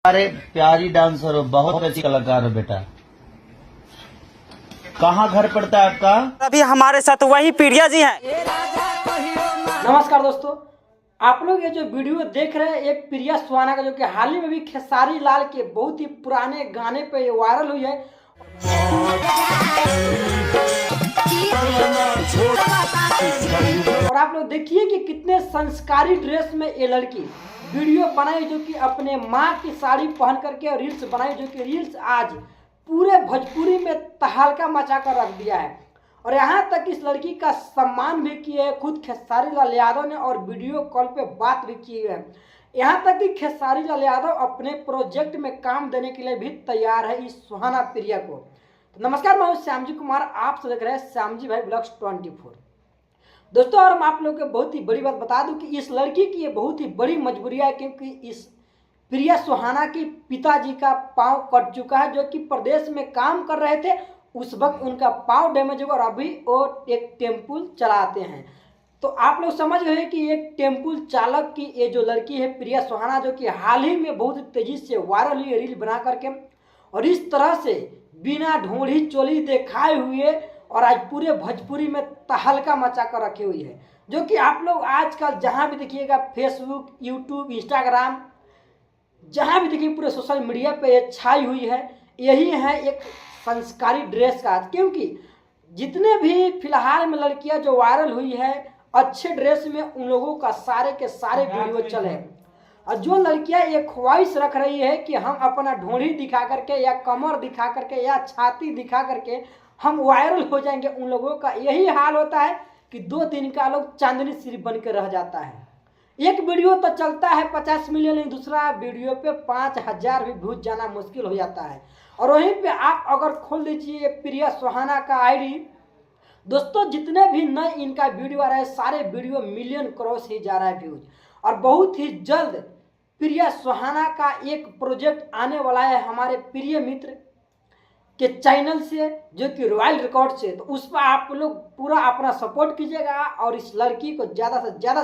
अरे प्यारी डांसर हो, बहुत अच्छी कलाकार हो बेटा। कहाँ घर पड़ता है आपका? अभी हमारे साथ वही प्रिया जी हैं। नमस्कार दोस्तों, आप लोग ये जो वीडियो देख रहे हैं एक प्रिया सुहाना का, जो कि हाल ही में भी खेसारी लाल के बहुत ही पुराने गाने पे ये वायरल हुई है। और आप लोग देखिए कि कितने संस्कारी ड्रेस में ये लड़की वीडियो बनाई, जो कि अपने माँ की साड़ी पहन करके, और रील्स बनाई, जो कि रील्स आज पूरे भोजपुरी में तहलका मचा कर रख दिया है। और यहाँ तक इस लड़की का सम्मान भी किए है खुद खेसारी लाल यादव ने, और वीडियो कॉल पे बात भी की है। यहाँ तक कि खेसारी लाल यादव अपने प्रोजेक्ट में काम देने के लिए भी तैयार है इस सुहाना प्रिया को। तो नमस्कार, मैं हूँ श्यामजी कुमार, आप सब देख रहे हैं श्यामजी भाई ब्लॉग्स 24। दोस्तों, और मैं आप लोगों को बहुत ही बड़ी बात बता दूं कि इस लड़की की ये बहुत ही बड़ी मजबूरी है, क्योंकि इस प्रिया सुहाना के पिताजी का पांव कट चुका है, जो कि प्रदेश में काम कर रहे थे। उस वक्त उनका पांव डैमेज हुआ और अभी वो एक टेम्पू चलाते हैं। तो आप लोग समझ गए कि एक टेम्पू चालक की ये जो लड़की है प्रिया सुहाना, जो कि हाल ही में बहुत तेजी से वायरल हुई रील बना करके, और इस तरह से बिना ढोढ़ी चोली दिखाए हुए और आज पूरे भोजपुरी में तहलका मचा कर रखी हुई है। जो कि आप लोग आजकल जहां भी देखिएगा, फेसबुक, यूट्यूब, इंस्टाग्राम, जहां भी देखिए पूरे सोशल मीडिया पे ये छाई हुई है। यही है एक संस्कारी ड्रेस का, क्योंकि जितने भी फिलहाल में लड़कियां जो वायरल हुई है अच्छे ड्रेस में, उन लोगों का सारे के सारे वीडियो चले। और जो लड़कियां एक ख्वाहिश रख रही है कि हम अपना ढोंढी दिखा करके या कमर दिखा करके या छाती दिखा करके हम वायरल हो जाएंगे, उन लोगों का यही हाल होता है कि 2 दिन का लोग चांदनी सिर बन के रह जाता है। एक वीडियो तो चलता है 50 मिलियन, दूसरा वीडियो पे 5000 भी व्यूज जाना मुश्किल हो जाता है। और वहीं पे आप अगर खोल लीजिए प्रिया सुहाना का आईडी, दोस्तों जितने भी नए इनका वीडियो आ रहा है सारे वीडियो मिलियन क्रॉस ही जा रहा है व्यूज। और बहुत ही जल्द प्रिया सुहाना का एक प्रोजेक्ट आने वाला है हमारे प्रिय मित्र के चैनल से, जो कि रॉयल रिकॉर्ड से। तो उस पर आप लोग पूरा अपना सपोर्ट कीजिएगा और इस लड़की को ज़्यादा से ज़्यादा